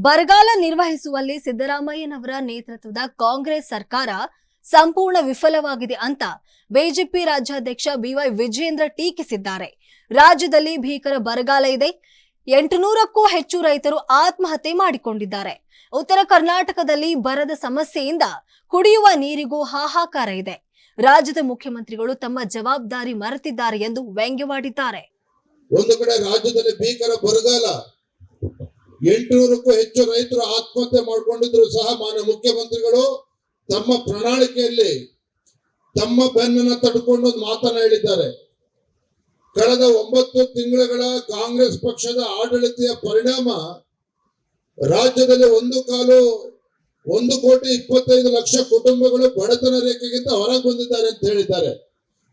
ಬರಗಾಲ ನಿರ್ವಹಿಸುವಲ್ಲಿ ಸಿದ್ದರಾಮಯ್ಯನವರ ನೇತೃತ್ವದ ಕಾಂಗ್ರೆಸ್ ಸರ್ಕಾರ ಸಂಪೂರ್ಣ ವಿಫಲವಾಗಿದೆ ಅಂತ ಬಿಜೆಪಿ ರಾಜ್ಯಾಧ್ಯಕ್ಷ ಬಿವೈ ವಿಜಯೇಂದ್ರ ಟೀಕಿಸಿದ್ದಾರೆ. ರಾಜ್ಯದಲ್ಲಿ ಭೀಕರ ಬರಗಾಲ ಇದೆ. 800ಕ್ಕೂ ಹೆಚ್ಚು ರೈತರು ಆತ್ಮಹತ್ಯೆ ಮಾಡಿಕೊಂಡಿದ್ದಾರೆ. ಉತ್ತರ ಕರ್ನಾಟಕದಲ್ಲಿ ಬರದ ಸಮಸ್ಯೆಯಿಂದ ಕುಡಿಯುವ ನೀರಿಗೂ ಹಾಹಾಕಾರ ಇದೆ. ರಾಜ್ಯದ ಮುಖ್ಯಮಂತ್ರಿಗಳು ತಮ್ಮ ಜವಾಬ್ದಾರಿ ಮರೆತಿದ್ದಾರೆ ಎಂದು ವ್ಯಂಗ್ಯವಾಡಿದ್ದಾರೆ. ಒಂದು ಕಡೆ ರಾಜ್ಯದಲ್ಲಿ ಭೀಕರ ಬರಗಾಲ, 800ಕ್ಕೂ ಹೆಚ್ಚು ರೈತರು ಆತ್ಮಹತ್ಯೆ ಮಾಡಿಕೊಂಡಿದ್ರು ಸಹ ಮಾನ್ಯ ಮುಖ್ಯಮಂತ್ರಿಗಳು ತಮ್ಮ ಪ್ರಣಾಳಿಕೆಯಲ್ಲಿ ತಮ್ಮ ಬೆನ್ನನ್ನು ತಡ್ಕೊಂಡು ಒಂದು ಮಾತನ್ನ ಹೇಳಿದ್ದಾರೆ. ಕಳೆದ 9 ತಿಂಗಳ ಕಾಂಗ್ರೆಸ್ ಪಕ್ಷದ ಆಡಳಿತದ ಪರಿಣಾಮ ರಾಜ್ಯದಲ್ಲಿ 1,25,00,000 ಕುಟುಂಬಗಳು ಬಡತನ ರೇಖೆಗಿಂತ ಹೊರಗೆ ಬಂದಿದ್ದಾರೆ ಅಂತ ಹೇಳಿದ್ದಾರೆ.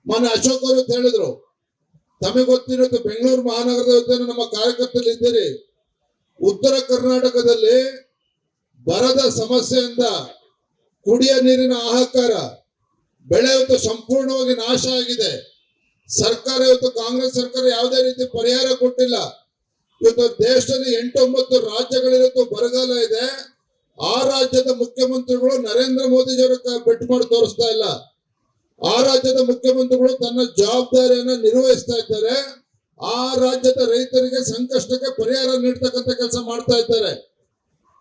ಮಾನ್ಯ ಅಶೋಕ್ ಅವರು ಹೇಳಿದ್ರು, ತಮಗೆ ಗೊತ್ತಿರೋದು ಬೆಂಗಳೂರು ಮಹಾನಗರದ ನಮ್ಮ ಕಾರ್ಯಕರ್ತರು ಇದ್ದೀರಿ. ಉತ್ತರ ಕರ್ನಾಟಕದಲ್ಲಿ ಬರದ ಸಮಸ್ಯೆಯಿಂದ ಕುಡಿಯ ನೀರಿನ ಹಾಹಾಕಾರ, ಬೆಳೆ ಇವತ್ತು ಸಂಪೂರ್ಣವಾಗಿ ನಾಶ ಆಗಿದೆ. ಸರ್ಕಾರ ಇವತ್ತು ಕಾಂಗ್ರೆಸ್ ಸರ್ಕಾರ ಯಾವುದೇ ರೀತಿ ಪರಿಹಾರ ಕೊಟ್ಟಿಲ್ಲ. ಇವತ್ತು ದೇಶದಲ್ಲಿ 8-9 ರಾಜ್ಯಗಳಿವತ್ತು ಬರಗಾಲ ಇದೆ. ಆ ರಾಜ್ಯದ ಮುಖ್ಯಮಂತ್ರಿಗಳು ನರೇಂದ್ರ ಮೋದಿಜಿಯವರ ಬೆಟ್ಟು ಮಾಡಿ ತೋರಿಸ್ತಾ ಇಲ್ಲ. ಆ ರಾಜ್ಯದ ಮುಖ್ಯಮಂತ್ರಿಗಳು ತನ್ನ ಜವಾಬ್ದಾರಿಯನ್ನ ನಿರ್ವಹಿಸ್ತಾ ಇದ್ದಾರೆ. ಆ ರಾಜ್ಯದ ರೈತರಿಗೆ ಸಂಕಷ್ಟಕ್ಕೆ ಪರಿಹಾರ ನೀಡ್ತಕ್ಕಂಥ ಕೆಲಸ ಮಾಡ್ತಾ ಇದ್ದಾರೆ.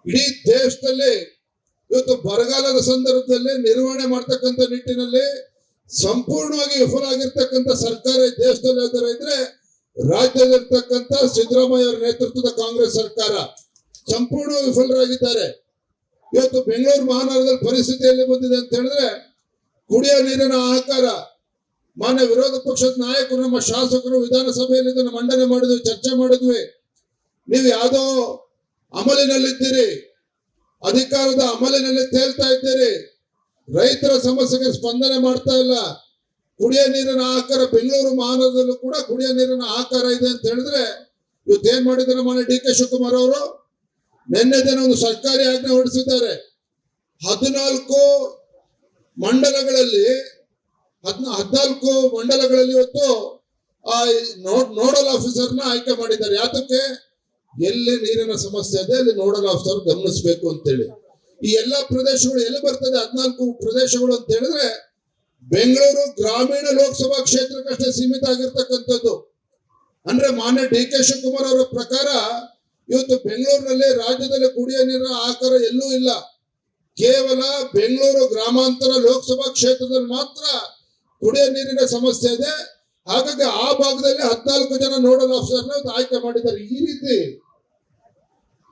ಇಡೀ ದೇಶದಲ್ಲಿ ಇವತ್ತು ಬರಗಾಲದ ಸಂದರ್ಭದಲ್ಲಿ ನಿರ್ವಹಣೆ ಮಾಡ್ತಕ್ಕಂಥ ನಿಟ್ಟಿನಲ್ಲಿ ಸಂಪೂರ್ಣವಾಗಿ ವಿಫಲ ಆಗಿರ್ತಕ್ಕಂಥ ಸರ್ಕಾರ ದೇಶದಲ್ಲಿ ಯಾವ್ದಾರ ಇದ್ರೆ ರಾಜ್ಯದಲ್ಲಿರ್ತಕ್ಕಂಥ ಸಿದ್ದರಾಮಯ್ಯ ಅವರ ನೇತೃತ್ವದ ಕಾಂಗ್ರೆಸ್ ಸರ್ಕಾರ ಸಂಪೂರ್ಣ ವಿಫಲರಾಗಿದ್ದಾರೆ. ಇವತ್ತು ಬೆಂಗಳೂರು ಮಹಾನಗರದಲ್ಲಿ ಪರಿಸ್ಥಿತಿಯಲ್ಲಿ ಬಂದಿದೆ ಅಂತ ಹೇಳಿದ್ರೆ ಕುಡಿಯೋ ನೀರಿನ ಹಾಹಾಕಾರ. ಮಾನ್ಯ ವಿರೋಧ ಪಕ್ಷದ ನಾಯಕರು, ನಮ್ಮ ಶಾಸಕರು ವಿಧಾನಸಭೆಯಲ್ಲಿ ಇದನ್ನು ಮಂಡನೆ ಮಾಡಿದ್ವಿ, ಚರ್ಚೆ ಮಾಡಿದ್ವಿ. ನೀವು ಯಾವುದೋ ಅಮಲಿನಲ್ಲಿದ್ದೀರಿ, ಅಧಿಕಾರದ ಅಮಲಿನಲ್ಲಿ ತೇಲ್ತಾ ಇದ್ದೀರಿ. ರೈತರ ಸಮಸ್ಯೆಗೆ ಸ್ಪಂದನೆ ಮಾಡ್ತಾ ಇಲ್ಲ. ಕುಡಿಯೋ ನೀರಿನ ಹಾಹಾಕಾರ ಬೆಂಗಳೂರು ಮಹಾನಗರದಲ್ಲೂ ಕೂಡ ಕುಡಿಯೋ ನೀರಿನ ಹಾಹಾಕಾರ ಇದೆ ಅಂತ ಹೇಳಿದ್ರೆ ಇವತ್ತೇನ್ ಮಾಡಿದ್ದಾರೆ ಮಾನ್ಯ ಡಿ ಕೆ ಶಿವಕುಮಾರ್ ಅವರು? ನಿನ್ನೆ ದಿನ ಒಂದು ಸರ್ಕಾರಿ ಆಜ್ಞೆ ಹೊರಡಿಸಿದ್ದಾರೆ. 14 ಮಂಡಲಗಳಲ್ಲಿ ಇವತ್ತು ನೋಡಲ್ ಆಫೀಸರ್ನ ಆಯ್ಕೆ ಮಾಡಿದ್ದಾರೆ. ಯಾತಕ್ಕೆ? ಎಲ್ಲಿ ನೀರಿನ ಸಮಸ್ಯೆ ಇದೆ ಅಲ್ಲಿ ನೋಡಲ್ ಆಫೀಸರ್ ಗಮನಿಸಬೇಕು ಅಂತೇಳಿ. ಈ ಎಲ್ಲಾ ಪ್ರದೇಶಗಳು ಎಲ್ಲಿ ಬರ್ತದೆ? 14 ಪ್ರದೇಶಗಳು ಅಂತ ಹೇಳಿದ್ರೆ ಬೆಂಗಳೂರು ಗ್ರಾಮೀಣ ಲೋಕಸಭಾ ಕ್ಷೇತ್ರಕ್ಕಷ್ಟೇ ಸೀಮಿತ ಆಗಿರ್ತಕ್ಕಂಥದ್ದು. ಅಂದ್ರೆ ಮಾನ್ಯ ಡಿ ಕೆ ಶಿವಕುಮಾರ್ ಅವರ ಪ್ರಕಾರ ಇವತ್ತು ಬೆಂಗಳೂರಿನಲ್ಲಿ ರಾಜ್ಯದಲ್ಲಿ ಕುಡಿಯೋ ನೀರಿನ ಆಕಾರ ಎಲ್ಲೂ ಇಲ್ಲ. ಕೇವಲ ಬೆಂಗಳೂರು ಗ್ರಾಮಾಂತರ ಲೋಕಸಭಾ ಕ್ಷೇತ್ರದಲ್ಲಿ ಮಾತ್ರ ಕುಡಿಯೋ ನೀರಿನ ಸಮಸ್ಯೆ ಇದೆ. ಹಾಗಾಗಿ ಆ ಭಾಗದಲ್ಲಿ 14 ಜನ ನೋಡಲ್ ಆಫೀಸರ್ನ ಆಯ್ಕೆ ಮಾಡಿದ್ದಾರೆ. ಈ ರೀತಿ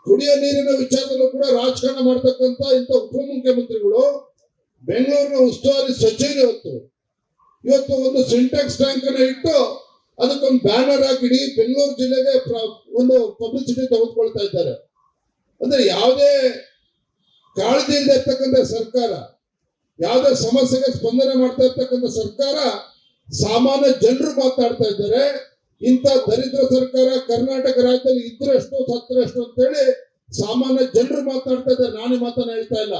ಕುಡಿಯೋ ನೀರಿನ ವಿಚಾರದಲ್ಲೂ ಕೂಡ ರಾಜಕಾರಣ ಮಾಡ್ತಕ್ಕಂಥ ಇಂಥ ಉಪಮುಖ್ಯಮಂತ್ರಿಗಳು ಬೆಂಗಳೂರಿನ ಉಸ್ತುವಾರಿ ಸಚಿವರು ಇವತ್ತು ಒಂದು ಸಿಂಟೆಕ್ಸ್ ಟ್ಯಾಂಕ್ ಅನ್ನ ಇಟ್ಟು ಅದಕ್ಕೊಂದು ಬ್ಯಾನರ್ ಹಾಕಿಡಿ ಬೆಂಗಳೂರು ಜಿಲ್ಲೆಗೆ ಒಂದು ಪಬ್ಲಿಸಿಟಿ ತೆಗೆದುಕೊಳ್ತಾ ಇದ್ದಾರೆ. ಅಂದ್ರೆ ಯಾವುದೇ ಕಾಳಜಿ ಇಲ್ಲದೆ ಇರ್ತಕ್ಕಂಥ ಸರ್ಕಾರ, ಯಾವುದೇ ಸಮಸ್ಯೆಗೆ ಸ್ಪಂದನೆ ಮಾಡ್ತಾ ಇರ್ತಕ್ಕಂಥ ಸರ್ಕಾರ, ಸಾಮಾನ್ಯ ಜನರು ಮಾತಾಡ್ತಾ ಇದ್ದಾರೆ. ಇಂಥ ದರಿದ್ರ ಸರ್ಕಾರ ಕರ್ನಾಟಕ ರಾಜ್ಯದಲ್ಲಿ ಇದ್ರಷ್ಟು ಸತ್ತರಷ್ಟು ಅಂತೇಳಿ ಸಾಮಾನ್ಯ ಜನರು ಮಾತಾಡ್ತಾ ಇದ್ದಾರೆ. ನಾನೇ ಮಾತನ್ನ ಹೇಳ್ತಾ ಇಲ್ಲ.